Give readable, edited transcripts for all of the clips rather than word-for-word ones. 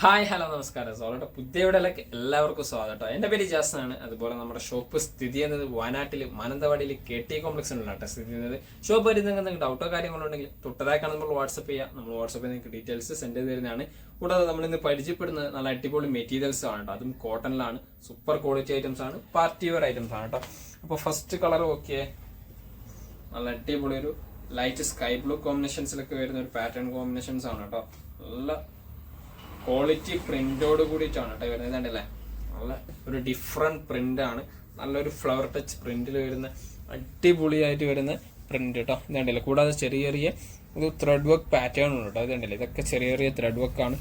Hi hello നമസ്കാരം. സോളോട്ടെ പുതിയ വീഡിയോയിലേക്ക് എല്ലാവർക്കും സ്വാഗതം. എൻ്റെ പേര് ജാസ്നാണ്. അതുപോലെ നമ്മുടെ ഷോപ്പ് സ്ഥിതി ചെയ്യുന്നത് വയനാട്ടിൽ മാനന്തവാടിയിൽ KT കോംപ്ലക്സിലാണ് സ്ഥിതി ചെയ്യുന്നത്. ഷോപ്പ് വരുന്ന നിങ്ങൾക്ക് ഡൗട്ടോ കാര്യങ്ങളുണ്ടെങ്കിൽ തൊട്ടതായിക്കാണ് നമ്മൾ വാട്സപ്പ് ചെയ്യുക. നമ്മൾ വാട്സപ്പിൽ നിങ്ങൾക്ക് ഡീറ്റെയിൽസ് സെൻഡ് ചെയ്ത് തരുന്നതാണ്. കൂടാതെ നമ്മൾ ഇന്ന് പരിചയപ്പെടുന്നത് നല്ല അടിപൊളി മെറ്റീരിയൽസ് ആണ് കേട്ടോ. അതും കോട്ടണിലാണ്. സൂപ്പർ ക്വാളിറ്റി ഐറ്റംസ് ആണ്, പാർട്ടി വെയർ ഐറ്റംസ് ആണ് കേട്ടോ. അപ്പോൾ ഫസ്റ്റ് കളർ ഓക്കെ, നല്ല അടിപൊളി ഒരു ലൈറ്റ് സ്കൈ ബ്ലൂ കോമ്പിനേഷൻസിലൊക്കെ വരുന്ന ഒരു പാറ്റേൺ കോമ്പിനേഷൻസ് ആണ് കേട്ടോ. നല്ല ക്വാളിറ്റി പ്രിന്റോട് കൂടിയിട്ടാണ് കേട്ടോ വരുന്നത്. ഇതാണ്ടല്ലേ, നല്ല ഒരു ഡിഫറെന്റ് പ്രിന്റ് ആണ്. നല്ലൊരു ഫ്ലവർ ടച്ച് പ്രിന്റിൽ വരുന്ന അടിപൊളിയായിട്ട് വരുന്ന പ്രിന്റ് കേട്ടോ. ഇതാണ്ടല്ലേ, കൂടാതെ ചെറിയ ചെറിയ ഒരു ത്രെഡ് വർക്ക് പാറ്റേൺ ഉണ്ട് കേട്ടോ. ഇതുണ്ടല്ലേ, ഇതൊക്കെ ചെറിയ ചെറിയ ത്രെഡ് വർക്ക് ആണ്.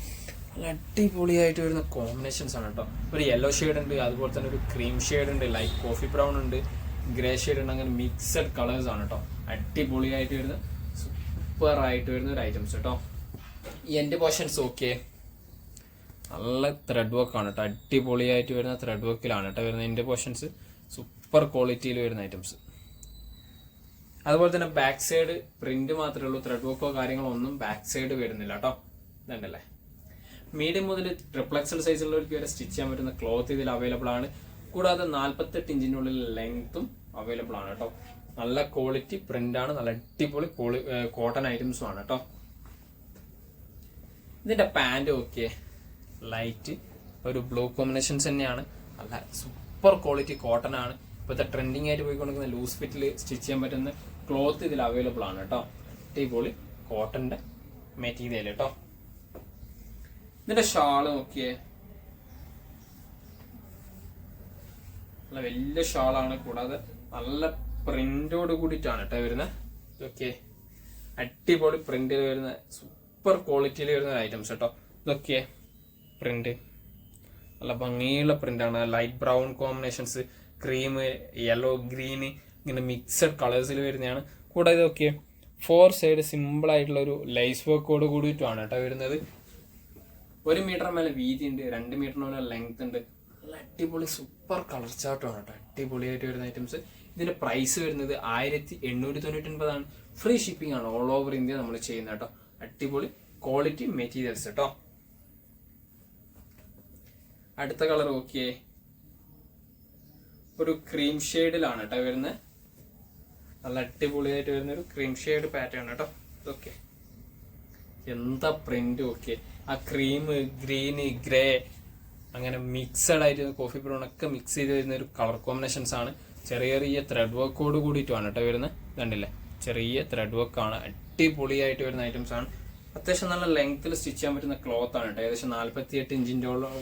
നല്ല അടിപൊളിയായിട്ട് വരുന്ന കോമ്പിനേഷൻസ് ആണ് കേട്ടോ. ഒരു യെല്ലോ ഷെയ്ഡ് ഉണ്ട്, അതുപോലെ തന്നെ ഒരു ക്രീം ഷെയ്ഡ് ഉണ്ട്, ലൈറ്റ് കോഫി ബ്രൗൺ ഉണ്ട്, ഗ്രേ ഷെയ്ഡ് ഉണ്ട്. അങ്ങനെ മിക്സഡ് കളേഴ്സ് ആണ് കേട്ടോ. അടിപൊളിയായിട്ട് വരുന്ന സൂപ്പർ ആയിട്ട് വരുന്ന ഒരു ഐറ്റംസ് കേട്ടോ. ഈ എൻ്റെ പോർഷൻസ് ഓക്കെ, നല്ല ത്രെഡ് വർക്ക് ആണ് കേട്ടോ. അടിപൊളിയായിട്ട് വരുന്ന ത്രെഡ് വർക്കിലാണ് കേട്ടോ വരുന്ന എൻ്റെ പോർഷൻസ്. സൂപ്പർ ക്വാളിറ്റിയിൽ വരുന്ന ഐറ്റംസ്. അതുപോലെ തന്നെ ബാക്ക് സൈഡ് പ്രിന്റ് മാത്രമേ ഉള്ളൂ, ത്രെഡ് വർക്കോ കാര്യങ്ങളോ ഒന്നും ബാക്ക് സൈഡ് വരുന്നില്ല കേട്ടോ. ഇതുണ്ടല്ലേ, മീഡിയം മുതൽ ട്രിപ്ലക്സൽ സൈസുള്ളവർക്ക് വരെ സ്റ്റിച്ച് ചെയ്യാൻ പറ്റുന്ന ക്ലോത്ത് ഇതിൽ അവൈലബിൾ ആണ്. കൂടാതെ 48 ഇഞ്ചിനുള്ളിൽ ലെങ്ത്തും അവൈലബിൾ ആണ് കേട്ടോ. നല്ല ക്വാളിറ്റി പ്രിന്റ് ആണ്, നല്ല അടിപൊളി കോട്ടൺ ഐറ്റംസും ആണ് കേട്ടോ. ഇതിന്റെ പാന്റ് ഓക്കെ, ലൈറ്റ് ഒരു ബ്ലൂ കോമ്പിനേഷൻസ് തന്നെയാണ്. നല്ല സൂപ്പർ ക്വാളിറ്റി കോട്ടൺ ആണ്. ഇപ്പോഴത്തെ ട്രെൻഡിങ് ആയിട്ട് പോയിക്കൊണ്ടിരിക്കുന്ന ലൂസ് ഫിറ്റിൽ സ്റ്റിച്ച് ചെയ്യാൻ പറ്റുന്ന ക്ലോത്ത് ഇതിൽ അവൈലബിൾ ആണ് കേട്ടോ. അടിപൊളി കോട്ടന്റെ മെറ്റീരിയൽ കേട്ടോ. ഇതിന്റെ ഷാള് നോക്കിയേ, നല്ല വലിയ ഷാളാണ്. കൂടാതെ നല്ല പ്രിന്റോട് കൂടിയിട്ടാണ് കേട്ടോ വരുന്നത്. ഇതൊക്കെ അടിപൊളി പ്രിന്റിൽ വരുന്ന സൂപ്പർ ക്വാളിറ്റിയിൽ വരുന്ന ഐറ്റംസ് കേട്ടോ. ഇതൊക്കെ പ്രിന്റ് നല്ല ഭംഗിയുള്ള പ്രിന്റാണ്. Light brown combinations, cream, yellow, green, ഇങ്ങനെ മിക്സഡ് കളേഴ്സിൽ വരുന്നതാണ്. കൂടാതെ ഇതൊക്കെ 4 സൈഡ് സിമ്പിൾ ആയിട്ടുള്ള ഒരു ലൈസ് വർക്കോട് കൂടിയിട്ടാണ് കേട്ടോ വരുന്നത്. 1 മീറ്റർ മേലെ വീതി ഉണ്ട്, 2 മീറ്ററിന് മേലെ ലെങ്ത് ഉണ്ട്. നല്ല അടിപൊളി സൂപ്പർ കളർ ചാർട്ടാണ് കേട്ടോ. അടിപൊളിയായിട്ട് വരുന്ന ഐറ്റംസ്. ഇതിന്റെ പ്രൈസ് വരുന്നത് 1899 ഫ്രീ ഷിപ്പിംഗ് ആണ്. ഓൾ ഓവർ ഇന്ത്യ നമ്മൾ ചെയ്യുന്നത് കേട്ടോ. അടിപൊളി ക്വാളിറ്റി മെറ്റീരിയൽസ് കേട്ടോ. അടുത്ത കളർ ഓക്കെ, ഒരു ക്രീം ഷെയ്ഡിലാണ് കേട്ടോ വരുന്നത്. നല്ല അടിപൊളിയായിട്ട് വരുന്ന ഒരു ക്രീം ഷെയ്ഡ് പാറ്റേൺ കേട്ടോ. ഇതൊക്കെ എന്താ പ്രിന്റ് ഓക്കെ. ആ ക്രീം, ഗ്രീന്, ഗ്രേ, അങ്ങനെ മിക്സഡ് ആയിട്ട് കോഫി ബ്രൗൺ ഒക്കെ മിക്സ് ചെയ്ത് വരുന്ന ഒരു കളർ കോമ്പിനേഷൻസ് ആണ്. ചെറിയ ചെറിയ ത്രെഡ് വർക്കോട് കൂടിയിട്ടാണ് കേട്ടോ വരുന്നത്. ഇതുണ്ടല്ലേ, ചെറിയ ത്രെഡ് വർക്കാണ്. അടിപൊളിയായിട്ട് വരുന്ന ഐറ്റംസ് ആണ്. അത്യാവശ്യം നല്ല ലെങ്ത്തിൽ സ്റ്റിച്ച് ചെയ്യാൻ പറ്റുന്ന ക്ലോത്ത് ആണ് കേട്ടോ. ഏകദേശം 48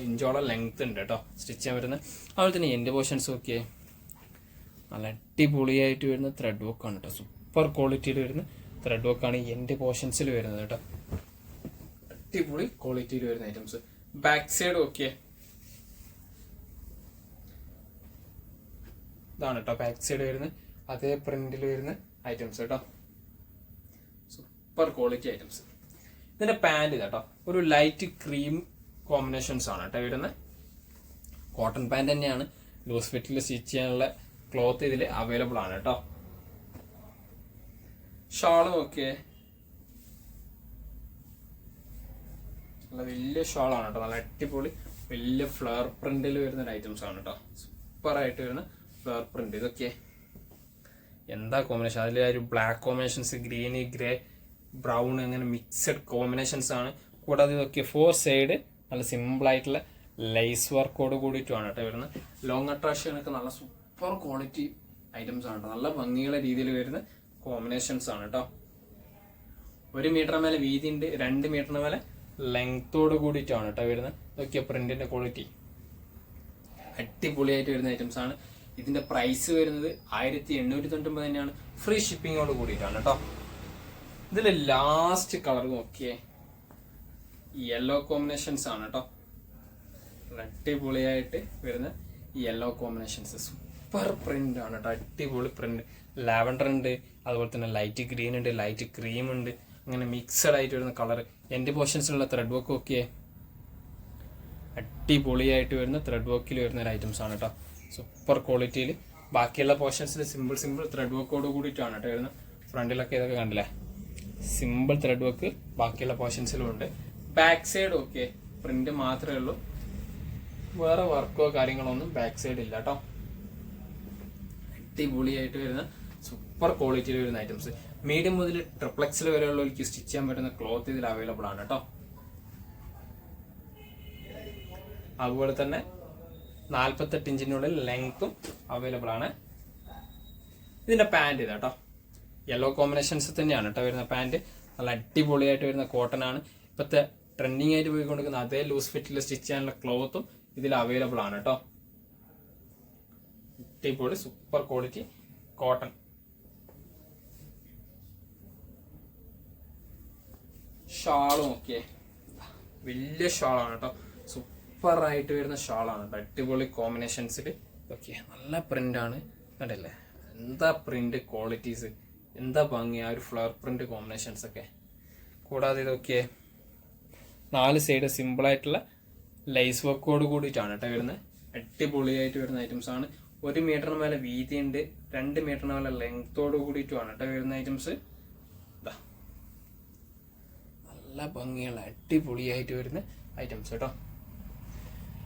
ഇഞ്ചോളം ലെങ്ത് ഉണ്ട് കേട്ടോ സ്റ്റിച്ച് ചെയ്യാൻ പറ്റുന്നത്. അതുപോലെ തന്നെ എൻ്റെ പോർഷൻസ് ഒക്കെ നല്ല അടിപൊളിയായിട്ട് വരുന്ന ത്രെഡ് വർക്കാണ് കേട്ടോ. സൂപ്പർ ക്വാളിറ്റിയിൽ വരുന്ന ത്രെഡ് വർക്കാണ് എൻ്റെ പോർഷൻസിൽ വരുന്നത് കേട്ടോ. അടിപൊളി ക്വാളിറ്റിയിൽ വരുന്ന ഐറ്റംസ്. ബാക്ക് സൈഡ് ഓക്കെ, ഇതാണ് കേട്ടോ ബാക്ക് സൈഡ് വരുന്നത്. അതേ പ്രിന്റിൽ വരുന്ന ഐറ്റംസ് കേട്ടോ. Super quality items. ഇതിന്റെ പാന്റ് കേട്ടോ, ഒരു ലൈറ്റ് ക്രീം കോമ്പിനേഷൻസ് ആണ് കേട്ടോ വരുന്നത്. കോട്ടൺ പാന്റ് തന്നെയാണ്. ലൂസ് ഫിറ്റിൽ സ്റ്റിച്ച് ചെയ്യാനുള്ള ക്ലോത്ത് ഇതിൽ അവൈലബിൾ ആണ് കേട്ടോ. ഷാളും ഒക്കെ നല്ല വലിയ ഷാളാണ് കേട്ടോ. നല്ല അടിപൊളി വലിയ ഫ്ലവർ പ്രിന്റിൽ വരുന്ന ഐറ്റംസ് ആണ് കേട്ടോ. സൂപ്പർ ആയിട്ട് വരുന്ന ഫ്ലവർ പ്രിന്റ്. ഇതൊക്കെ എന്താ കോമ്പിനേഷൻ. അതിൽ ഒരു black combinations, green, grey, brown, അങ്ങനെ മിക്സഡ് കോമ്പിനേഷൻസ് ആണ്. കൂടാതെ ഇതൊക്കെ 4 സൈഡ് നല്ല സിമ്പിൾ ആയിട്ടുള്ള ലൈസ് വർക്കോട് കൂടിയിട്ടുമാണ് കേട്ടോ വരുന്നത്. ലോങ് അട്രാക്ഷൻ ഒക്കെ നല്ല സൂപ്പർ ക്വാളിറ്റി ഐറ്റംസ് ആണ് കേട്ടോ. നല്ല ഭംഗിയുള്ള രീതിയിൽ വരുന്ന കോമ്പിനേഷൻസ് ആണ് കേട്ടോ. 1 മീറ്റർ മേലെ വീതി ഉണ്ട്, 2 മീറ്ററിന് മേലെ ലെങ്തോട് കൂടിയിട്ടാണ് കേട്ടോ വരുന്നത്. ഇതൊക്കെ പ്രിന്റിന്റെ ക്വാളിറ്റി അടിപൊളിയായിട്ട് വരുന്ന ഐറ്റംസ് ആണ്. ഇതിന്റെ പ്രൈസ് വരുന്നത് 1899 തന്നെയാണ്. ഫ്രീ ഷിപ്പിങ്ങോട് കൂടിയിട്ടാണ് കേട്ടോ. ഇതിൽ ലാസ്റ്റ് കളർ നോക്കിയേ, യെല്ലോ കോമ്പിനേഷൻസ് ആണ് കേട്ടോ. അടിപൊളിയായിട്ട് വരുന്ന യെല്ലോ കോമ്പിനേഷൻസ്. സൂപ്പർ പ്രിന്റ് ആണ് കേട്ടോ. അടിപൊളി പ്രിന്റ്. ലാവൻഡർ ഉണ്ട്, അതുപോലെ തന്നെ ലൈറ്റ് ഗ്രീൻ ഉണ്ട്, ലൈറ്റ് ക്രീം ഉണ്ട്, അങ്ങനെ മിക്സഡ് ആയിട്ട് വരുന്ന കളർ. എൻ്റെ പോർഷൻസിലുള്ള ത്രെഡ് വർക്ക് നോക്കിയേ, അടിപൊളിയായിട്ട് വരുന്ന ത്രെഡ് വർക്കിൽ വരുന്ന ഒരു ഐറ്റംസ് ആണ് കേട്ടോ. സൂപ്പർ ക്വാളിറ്റിയിൽ. ബാക്കിയുള്ള പോർഷൻസിൽ സിമ്പിൾ ത്രെഡ് വർക്കോട് കൂടിയിട്ടാണ് കേട്ടോ വരുന്നത്. ഫ്രണ്ടിലൊക്കെ ഇതൊക്കെ കണ്ടില്ലേ, സിമ്പിൾ ത്രെഡ് വർക്ക് ബാക്കിയുള്ള പോർഷൻസിലും ഉണ്ട്. ബാക്ക് സൈഡ് ഓക്കെ, പ്രിന്റ് മാത്രമേ ഉള്ളൂ, വേറെ വർക്കോ കാര്യങ്ങളോ ഒന്നും ബാക്ക് സൈഡ് ഇല്ല കേട്ടോ. അടിപൊളിയായിട്ട് വരുന്ന സൂപ്പർ ക്വാളിറ്റിയിൽ വരുന്ന ഐറ്റംസ്. മീഡിയം മുതൽ ട്രിപ്ലക്സിൽ വരെയുള്ളവർക്ക് സ്റ്റിച്ച് ചെയ്യാൻ പറ്റുന്ന ക്ലോത്ത് ഇതിൽ അവൈലബിൾ ആണ് കേട്ടോ. അതുപോലെ തന്നെ 48 ഇഞ്ചിനുള്ളിൽ ലെങ്ത്തും അവൈലബിൾ ആണ്. ഇതിന്റെ പാൻറ് ഇതാ കേട്ടോ, യെല്ലോ കോമ്പിനേഷൻസ് തന്നെയാണ് കേട്ടോ വരുന്ന പാൻറ്. നല്ല അടിപൊളിയായിട്ട് വരുന്ന കോട്ടൺ ആണ്. ഇപ്പോഴത്തെ ട്രെൻഡിങ് ആയിട്ട് പോയിക്കൊണ്ടിരിക്കുന്ന അതേ ലൂസ് ഫിറ്റിൽ സ്റ്റിച്ച് ചെയ്യാനുള്ള ക്ലോത്തും ഇതിൽ അവൈലബിൾ ആണ് കേട്ടോ. അടിപൊളി സൂപ്പർ ക്വാളിറ്റി കോട്ടൺ. ഷാളും ഒക്കെ വലിയ ഷാളാണ് കേട്ടോ, സൂപ്പർ ആയിട്ട് വരുന്ന ഷാളാണ്. അടിപൊളി കോമ്പിനേഷൻസിൽ ഓക്കെ, നല്ല പ്രിന്റാണ് കണ്ടല്ലേ, എന്താ പ്രിന്റ് ക്വാളിറ്റീസ്, എന്താ ഭംഗി ആ ഒരു ഫ്ലവർ പ്രിന്റ് കോമ്പിനേഷൻസ് ഒക്കെ. കൂടാതെ ഇതൊക്കെ 4 സൈഡ് സിമ്പിൾ ആയിട്ടുള്ള ലൈസ് വർക്കോട് കൂടിയിട്ടാണ് കേട്ടോ വരുന്നത്. അടിപൊളിയായിട്ട് വരുന്ന ഐറ്റംസ് ആണ്. 1 മീറ്ററിന് മേലെ വീതി ഉണ്ട്, 2 മീറ്ററിന് മേലെ ലെങ്ത്തോട് കൂടിയിട്ടുമാണ് കേട്ടോ വരുന്ന ഐറ്റംസ്. നല്ല ഭംഗിയുള്ള അടിപൊളിയായിട്ട് വരുന്ന ഐറ്റംസ് കേട്ടോ.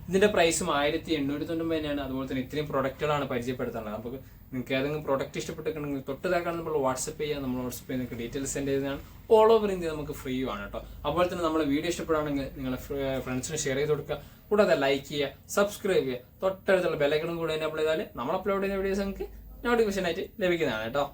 ഇതിന്റെ പ്രൈസും 1890 തന്നെയാണ്. അതുപോലെ തന്നെ ഇത്രയും പ്രൊഡക്റ്റുകളാണ് പരിചയപ്പെടുത്താനുള്ളത്. നമുക്ക് നിങ്ങൾക്ക് ഏതെങ്കിലും പ്രൊഡക്റ്റ് ഇഷ്ടപ്പെട്ടിട്ടുണ്ടെങ്കിൽ തൊട്ടതാക്കാണ് നമ്മൾ വാട്സപ്പ് ചെയ്യുക. നമ്മൾ വാട്സപ്പ് ചെയ്ത് നിങ്ങൾക്ക് ഡീറ്റെയിൽസ് സെൻഡ് ചെയ്തതാണ്. ഓൾ ഓവർ ഇന്ത്യ നമുക്ക് ഫ്രീ ആണ് കേട്ടോ. അതുപോലെ തന്നെ നമ്മുടെ വീഡിയോ ഇഷ്ടപ്പെടുകയാണെങ്കിൽ നിങ്ങളുടെ ഫ്രണ്ട്സിന് ഷെയർ ചെയ്ത് കൊടുക്കുക. കൂടാതെ ലൈക്ക് ചെയ്യുക, സബ്സ്ക്രൈബ് ചെയ്യുക, തൊട്ടടുത്തുള്ള ബെലൈക്കണും കൂടെ എനേബിൾ ചെയ്താൽ നമ്മൾ അപ്ലോഡ് ചെയ്യുന്ന വീഡിയോസ് നിങ്ങൾക്ക് നോട്ടിഫിക്കേഷൻ ആയിട്ട് ലഭിക്കുന്നതാണ് കേട്ടോ.